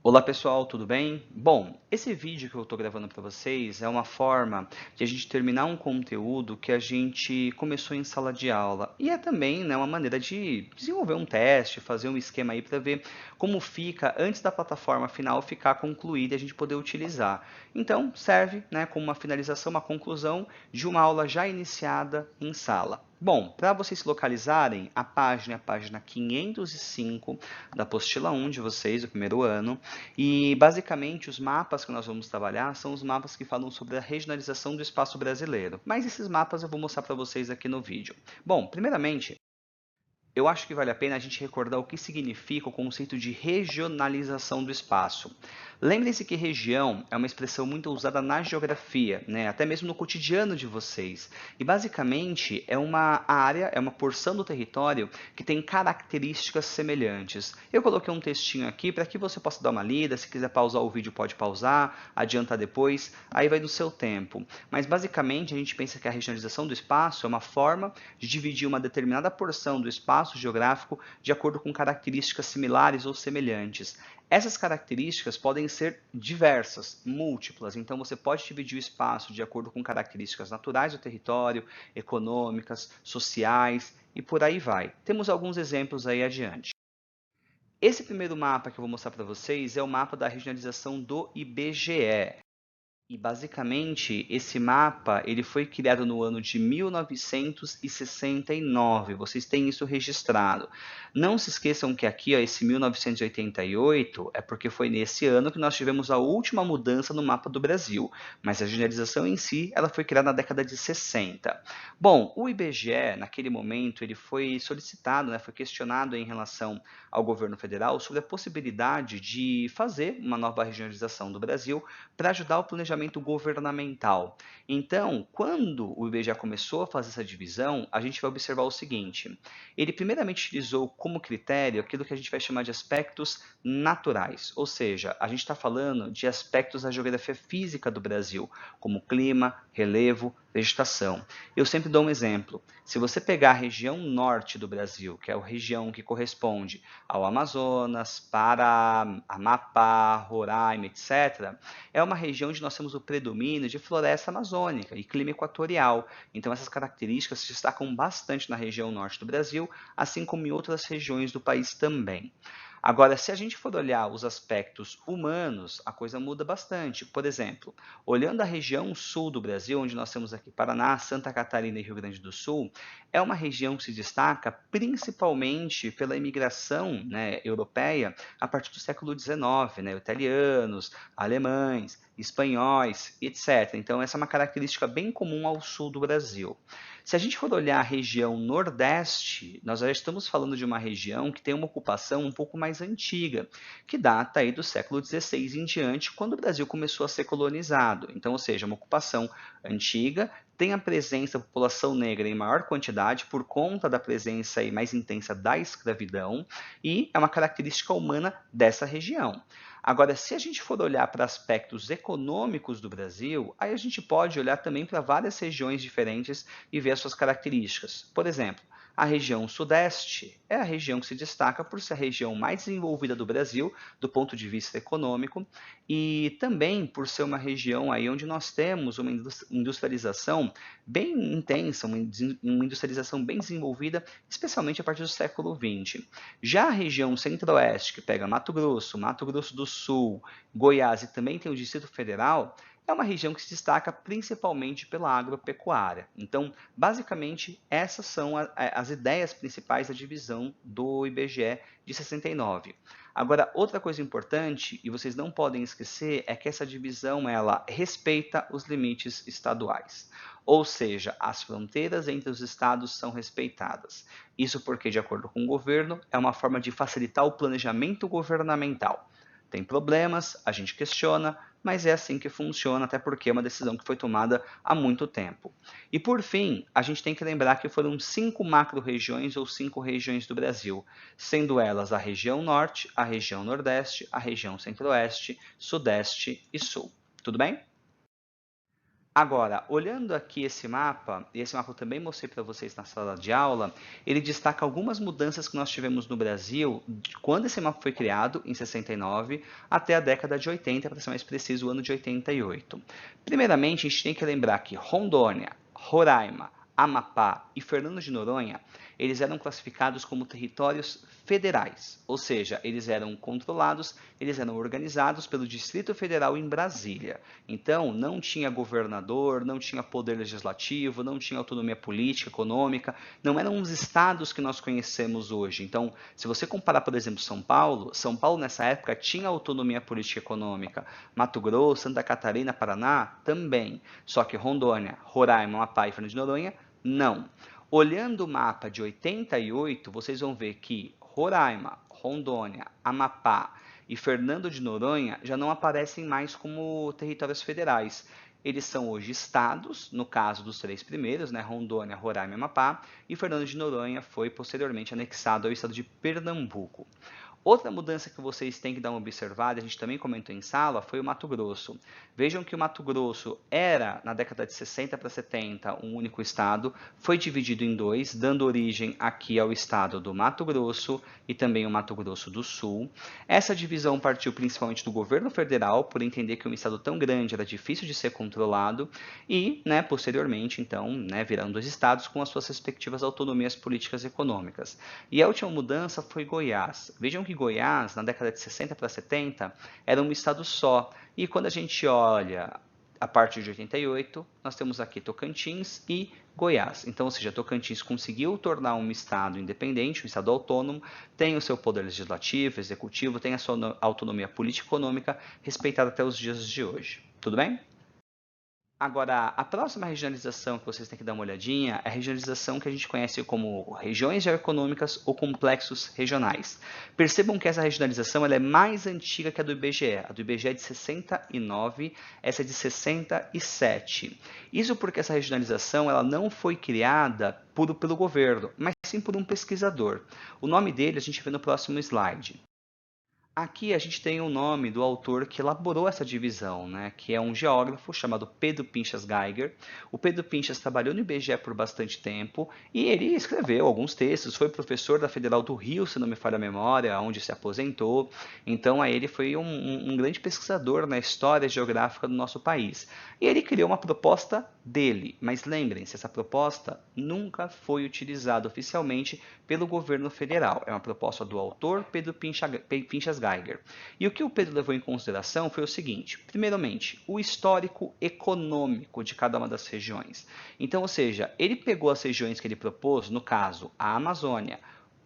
Olá pessoal, tudo bem? Bom, esse vídeo que eu estou gravando para vocês é uma forma de a gente terminar um conteúdo que a gente começou em sala de aula. E é também, né, uma maneira de desenvolver um teste, fazer um esquema aí para ver como fica antes da plataforma final ficar concluída e a gente poder utilizar. Então, serve, né, como uma finalização, uma conclusão de uma aula já iniciada em sala. Bom, para vocês se localizarem, a página é a página 505 da apostila 1 de vocês, do primeiro ano. E basicamente os mapas que nós vamos trabalhar são os mapas que falam sobre a regionalização do espaço brasileiro. Mas esses mapas eu vou mostrar para vocês aqui no vídeo. Bom, primeiramente, eu acho que vale a pena a gente recordar o que significa o conceito de regionalização do espaço. Lembrem-se que região é uma expressão muito usada na geografia, né? Até mesmo no cotidiano de vocês. E basicamente é uma área, é uma porção do território que tem características semelhantes. Eu coloquei um textinho aqui para que você possa dar uma lida. Se quiser pausar o vídeo, pode pausar, adiantar depois, aí vai do seu tempo. Mas basicamente a gente pensa que a regionalização do espaço é uma forma de dividir uma determinada porção do espaço geográfico de acordo com características similares ou semelhantes. Essas características podem ser diversas, múltiplas, então você pode dividir o espaço de acordo com características naturais do território, econômicas, sociais e por aí vai. Temos alguns exemplos aí adiante. Esse primeiro mapa que eu vou mostrar para vocês é o mapa da regionalização do IBGE. E basicamente esse mapa ele foi criado no ano de 1969. Vocês têm isso registrado. Não se esqueçam que aqui, ó, esse 1988 é porque foi nesse ano que nós tivemos a última mudança no mapa do Brasil. Mas a generalização em si, ela foi criada na década de 60. Bom, o IBGE, naquele momento, ele foi solicitado, né, foi questionado em relação ao governo federal sobre a possibilidade de fazer uma nova regionalização do Brasil para ajudar o planejamento governamental. Então, quando o IBGE começou a fazer essa divisão, a gente vai observar o seguinte: ele primeiramente utilizou como critério aquilo que a gente vai chamar de aspectos naturais, ou seja, a gente está falando de aspectos da geografia física do Brasil, como clima, relevo, vegetação. Eu sempre dou um exemplo. Se você pegar a região norte do Brasil, que é a região que corresponde ao Amazonas, Pará, Amapá, Roraima, etc., é uma região onde nós temos o predomínio de floresta amazônica e clima equatorial. Então, essas características se destacam bastante na região norte do Brasil, assim como em outras regiões do país também. Agora, se a gente for olhar os aspectos humanos, a coisa muda bastante. Por exemplo, olhando a região sul do Brasil, onde nós temos aqui Paraná, Santa Catarina e Rio Grande do Sul, é uma região que se destaca principalmente pela imigração, né, europeia a partir do século XIX, né, italianos, alemães, espanhóis, etc. Então, essa é uma característica bem comum ao sul do Brasil. Se a gente for olhar a região Nordeste, nós já estamos falando de uma região que tem uma ocupação um pouco mais antiga, que data aí do século XVI em diante, quando o Brasil começou a ser colonizado. Então, ou seja, uma ocupação antiga, tem a presença da população negra em maior quantidade por conta da presença aí mais intensa da escravidão e é uma característica humana dessa região. Agora, se a gente for olhar para aspectos econômicos do Brasil, aí a gente pode olhar também para várias regiões diferentes e ver as suas características. Por exemplo, a região Sudeste é a região que se destaca por ser a região mais desenvolvida do Brasil, do ponto de vista econômico, e também por ser uma região aí onde nós temos uma industrialização bem intensa, uma industrialização bem desenvolvida, especialmente a partir do século XX. Já a região Centro-Oeste, que pega Mato Grosso do Sul, Goiás e também tem o Distrito Federal, é uma região que se destaca principalmente pela agropecuária. Então, basicamente, essas são as ideias principais da divisão do IBGE de 69. Agora, outra coisa importante, e vocês não podem esquecer, é que essa divisão ela respeita os limites estaduais. Ou seja, as fronteiras entre os estados são respeitadas. Isso porque, de acordo com o governo, é uma forma de facilitar o planejamento governamental. Tem problemas, a gente questiona, mas é assim que funciona, até porque é uma decisão que foi tomada há muito tempo. E por fim, a gente tem que lembrar que foram 5 macro-regiões ou 5 regiões do Brasil, sendo elas a região norte, a região nordeste, a região centro-oeste, sudeste e sul. Tudo bem? Agora, olhando aqui esse mapa, e esse mapa eu também mostrei para vocês na sala de aula, ele destaca algumas mudanças que nós tivemos no Brasil de quando esse mapa foi criado, em 69, até a década de 80, para ser mais preciso, o ano de 88. Primeiramente, a gente tem que lembrar que Rondônia, Roraima, Amapá e Fernando de Noronha, eles eram classificados como territórios federais, ou seja, eles eram controlados, eles eram organizados pelo Distrito Federal em Brasília. Então, não tinha governador, não tinha poder legislativo, não tinha autonomia política, econômica, não eram os estados que nós conhecemos hoje. Então, se você comparar, por exemplo, São Paulo nessa época tinha autonomia política e econômica. Mato Grosso, Santa Catarina, Paraná, também. Só que Rondônia, Roraima, Amapá e Fernando de Noronha, não. Olhando o mapa de 88, vocês vão ver que Roraima, Rondônia, Amapá e Fernando de Noronha já não aparecem mais como territórios federais. Eles são hoje estados, no caso dos três primeiros, né, Rondônia, Roraima e Amapá, e Fernando de Noronha foi posteriormente anexado ao estado de Pernambuco. Outra mudança que vocês têm que dar uma observada, a gente também comentou em sala, foi o Mato Grosso. Vejam que o Mato Grosso era, na década de 60 para 70, um único estado, foi dividido em dois, dando origem aqui ao estado do Mato Grosso e também o Mato Grosso do Sul. Essa divisão partiu principalmente do governo federal, por entender que um estado tão grande era difícil de ser controlado, e, posteriormente, então, virando dois estados com as suas respectivas autonomias políticas e econômicas. E a última mudança foi Goiás. Vejam que Goiás, na década de 60 para 70, era um estado só. E quando a gente olha a partir de 88, nós temos aqui Tocantins e Goiás. Então, ou seja, Tocantins conseguiu tornar um estado independente, um estado autônomo, tem o seu poder legislativo, executivo, tem a sua autonomia política e econômica respeitada até os dias de hoje. Tudo bem? Agora, a próxima regionalização que vocês têm que dar uma olhadinha é a regionalização que a gente conhece como regiões geoeconômicas ou complexos regionais. Percebam que essa regionalização ela é mais antiga que a do IBGE. A do IBGE é de 69, essa é de 67. Isso porque essa regionalização ela não foi criada pelo governo, mas sim por um pesquisador. O nome dele a gente vê no próximo slide. Aqui a gente tem o nome do autor que elaborou essa divisão, que é um geógrafo chamado Pedro Pinchas Geiger. O Pedro Pinchas trabalhou no IBGE por bastante tempo e ele escreveu alguns textos, foi professor da Federal do Rio, se não me falha a memória, onde se aposentou. Então, ele foi um grande pesquisador na história geográfica do nosso país. E ele criou uma proposta dele, mas lembrem-se, essa proposta nunca foi utilizada oficialmente pelo governo federal. É uma proposta do autor Pedro Pinchas Geiger. E o que o Pedro levou em consideração foi o seguinte: primeiramente, o histórico econômico de cada uma das regiões. Então, ou seja, ele pegou as regiões que ele propôs, no caso, a Amazônia,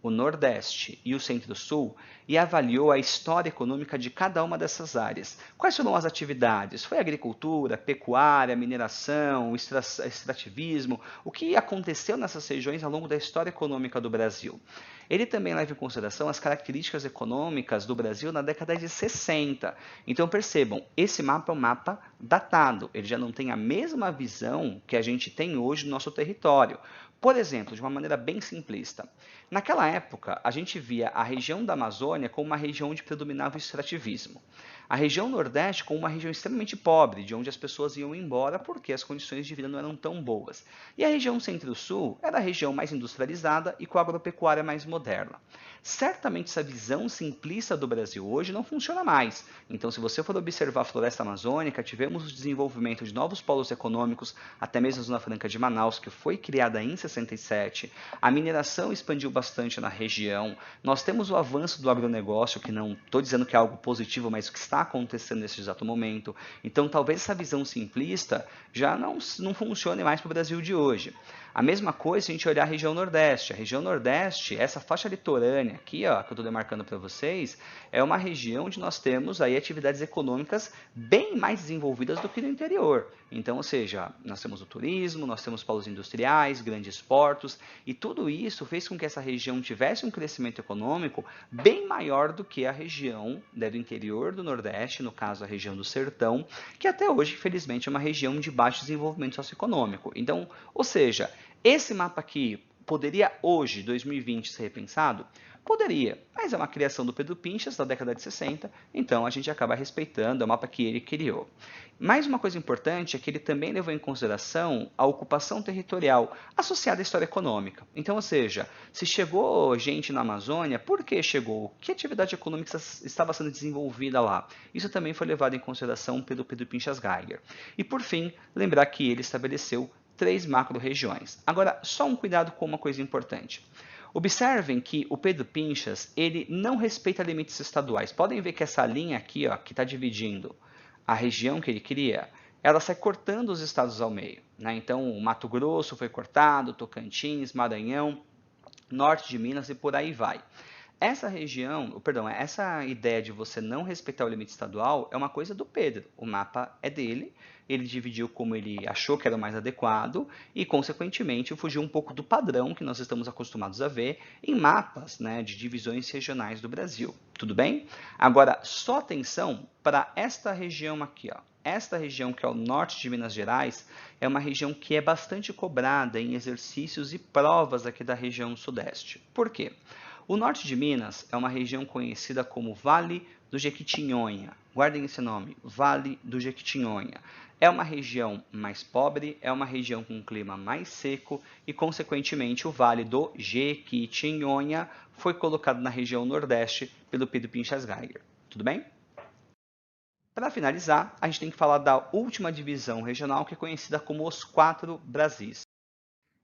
o Nordeste e o Centro-Sul, e avaliou a história econômica de cada uma dessas áreas. Quais foram as atividades? Foi agricultura, pecuária, mineração, extrativismo? O que aconteceu nessas regiões ao longo da história econômica do Brasil? Ele também leva em consideração as características econômicas do Brasil na década de 60. Então percebam, esse mapa é um mapa datado, ele já não tem a mesma visão que a gente tem hoje no nosso território. Por exemplo, de uma maneira bem simplista, naquela época a gente via a região da Amazônia como uma região onde predominava o extrativismo. A região Nordeste como uma região extremamente pobre, de onde as pessoas iam embora porque as condições de vida não eram tão boas. E a região Centro-Sul era a região mais industrializada e com a agropecuária mais moderna. Certamente essa visão simplista do Brasil hoje não funciona mais. Então, se você for observar a floresta amazônica, tivemos o desenvolvimento de novos polos econômicos, até mesmo a Zona Franca de Manaus, que foi criada em 67. A mineração expandiu bastante na região. Nós temos o avanço do agronegócio, que não estou dizendo que é algo positivo, mas o que está acontecendo nesse exato momento. Então, talvez essa visão simplista já não funcione mais para o Brasil de hoje. A mesma coisa se a gente olhar a região Nordeste. A região Nordeste, essa faixa litorânea aqui, ó, que eu estou demarcando para vocês, é uma região onde nós temos aí atividades econômicas bem mais desenvolvidas do que no interior. Então, ou seja, nós temos o turismo, nós temos polos industriais, grandes portos, e tudo isso fez com que essa região tivesse um crescimento econômico bem maior do que a região do interior do Nordeste, no caso a região do Sertão, que até hoje, infelizmente, é uma região de baixo desenvolvimento socioeconômico. Então, ou seja, esse mapa aqui, poderia hoje, 2020, ser repensado? Poderia, mas é uma criação do Pedro Pinchas da década de 60, então a gente acaba respeitando, é o mapa que ele criou. Mais uma coisa importante é que ele também levou em consideração a ocupação territorial associada à história econômica. Então, ou seja, se chegou gente na Amazônia, por que chegou? Que atividade econômica estava sendo desenvolvida lá? Isso também foi levado em consideração pelo Pedro Pinchas Geiger. E por fim, lembrar que ele estabeleceu 3 macro-regiões. Agora, só um cuidado com uma coisa importante. Observem que o Pedro Pinchas, ele não respeita limites estaduais. Podem ver que essa linha aqui, ó, que está dividindo a região que ele cria, ela sai cortando os estados ao meio, né? Então, o Mato Grosso foi cortado, Tocantins, Maranhão, norte de Minas e por aí vai. Essa região, perdão, essa ideia de você não respeitar o limite estadual é uma coisa do Pedro. O mapa é dele, ele dividiu como ele achou que era o mais adequado e, consequentemente, fugiu um pouco do padrão que nós estamos acostumados a ver em mapas, né, de divisões regionais do Brasil. Tudo bem? Agora, só atenção para esta região aqui, ó. Esta região, que é o norte de Minas Gerais, é uma região que é bastante cobrada em exercícios e provas aqui da região sudeste. Por quê? O norte de Minas é uma região conhecida como Vale do Jequitinhonha. Guardem esse nome, Vale do Jequitinhonha. É uma região mais pobre, é uma região com um clima mais seco e, consequentemente, o Vale do Jequitinhonha foi colocado na região nordeste pelo Pedro Pinchas Geiger. Tudo bem? Para finalizar, a gente tem que falar da última divisão regional, que é conhecida como os 4 Brasis.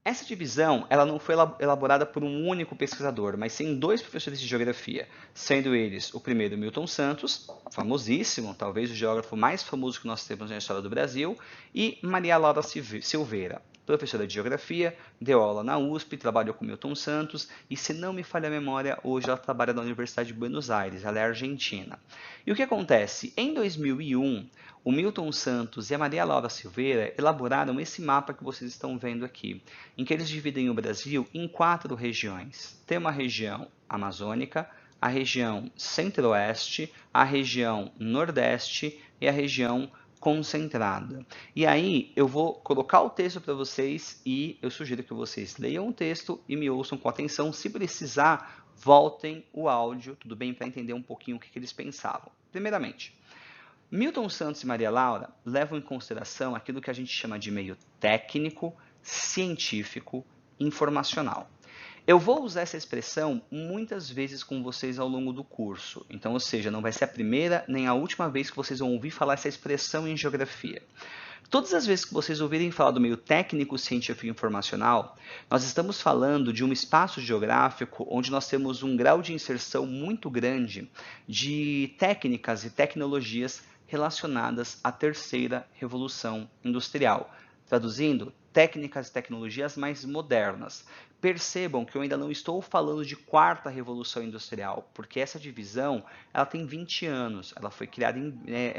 Essa divisão ela não foi elaborada por um único pesquisador, mas sim 2 professores de geografia, sendo eles o primeiro Milton Santos, famosíssimo, talvez o geógrafo mais famoso que nós temos na história do Brasil, e Maria Laura Silveira, professora de geografia, deu aula na USP, trabalhou com Milton Santos e, se não me falha a memória, hoje ela trabalha na Universidade de Buenos Aires, ela é argentina. E o que acontece? Em 2001, o Milton Santos e a Maria Laura Silveira elaboraram esse mapa que vocês estão vendo aqui, em que eles dividem o Brasil em 4 regiões. Tem uma região amazônica, a região centro-oeste, a região nordeste e a região concentrada. E aí eu vou colocar o texto para vocês e eu sugiro que vocês leiam o texto e me ouçam com atenção. Se precisar, voltem o áudio, tudo bem? Para entender um pouquinho o que eles pensavam. Primeiramente, Milton Santos e Maria Laura levam em consideração aquilo que a gente chama de meio técnico, científico, informacional. Eu vou usar essa expressão muitas vezes com vocês ao longo do curso, então, ou seja, não vai ser a primeira nem a última vez que vocês vão ouvir falar essa expressão em geografia. Todas as vezes que vocês ouvirem falar do meio técnico, científico e informacional, nós estamos falando de um espaço geográfico onde nós temos um grau de inserção muito grande de técnicas e tecnologias relacionadas à terceira revolução industrial. Traduzindo, técnicas e tecnologias mais modernas. Percebam que eu ainda não estou falando de quarta revolução industrial, porque essa divisão ela tem 20 anos, ela foi criada em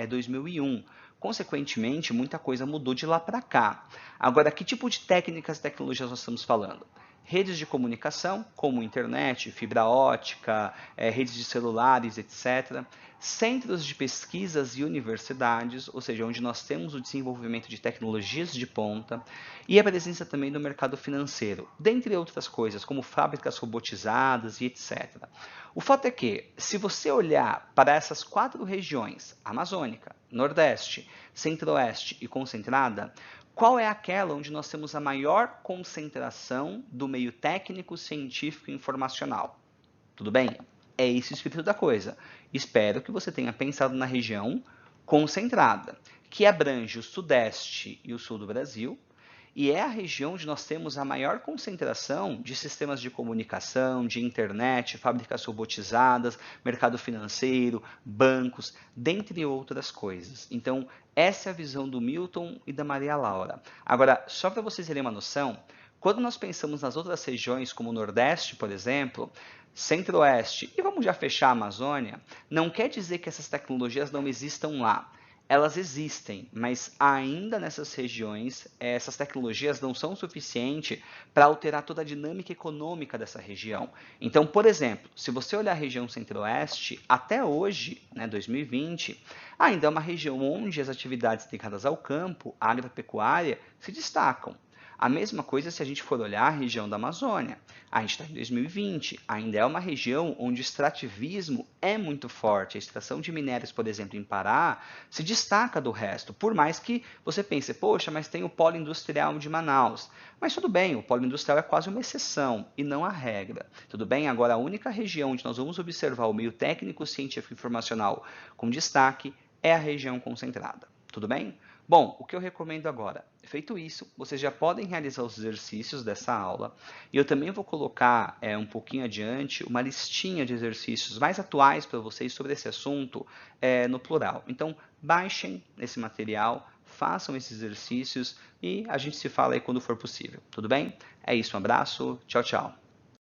2001. Consequentemente, muita coisa mudou de lá para cá. Agora, que tipo de técnicas e tecnologias nós estamos falando? Redes de comunicação, como internet, fibra ótica, redes de celulares, etc. Centros de pesquisas e universidades, ou seja, onde nós temos o desenvolvimento de tecnologias de ponta, e a presença também do mercado financeiro, dentre outras coisas, como fábricas robotizadas e etc. O fato é que, se você olhar para essas 4 regiões, amazônica, nordeste, centro-oeste e concentrada, qual é aquela onde nós temos a maior concentração do meio técnico, científico e informacional? Tudo bem? É esse o espírito da coisa. Espero que você tenha pensado na região concentrada, que abrange o sudeste e o sul do Brasil, e é a região onde nós temos a maior concentração de sistemas de comunicação, de internet, fábricas robotizadas, mercado financeiro, bancos, dentre outras coisas. Então, essa é a visão do Milton e da Maria Laura. Agora, só para vocês terem uma noção, quando nós pensamos nas outras regiões, como o Nordeste, por exemplo, Centro-Oeste, e vamos já fechar a Amazônia, não quer dizer que essas tecnologias não existam lá. Elas existem, mas ainda nessas regiões, essas tecnologias não são suficientes para alterar toda a dinâmica econômica dessa região. Então, por exemplo, se você olhar a região centro-oeste, até hoje, 2020, ainda é uma região onde as atividades ligadas ao campo, à agropecuária, se destacam. A mesma coisa se a gente for olhar a região da Amazônia. A gente está em 2020, ainda é uma região onde o extrativismo é muito forte. A extração de minérios, por exemplo, em Pará, se destaca do resto. Por mais que você pense, poxa, mas tem o polo industrial de Manaus. Mas tudo bem, o polo industrial é quase uma exceção e não a regra. Tudo bem? Agora, a única região onde nós vamos observar o meio técnico, científico e informacional com destaque é a região concentrada. Tudo bem? Bom, o que eu recomendo agora? Feito isso, vocês já podem realizar os exercícios dessa aula e eu também vou colocar um pouquinho adiante uma listinha de exercícios mais atuais para vocês sobre esse assunto no plural. Então, baixem esse material, façam esses exercícios e a gente se fala aí quando for possível. Tudo bem? É isso, um abraço, tchau, tchau.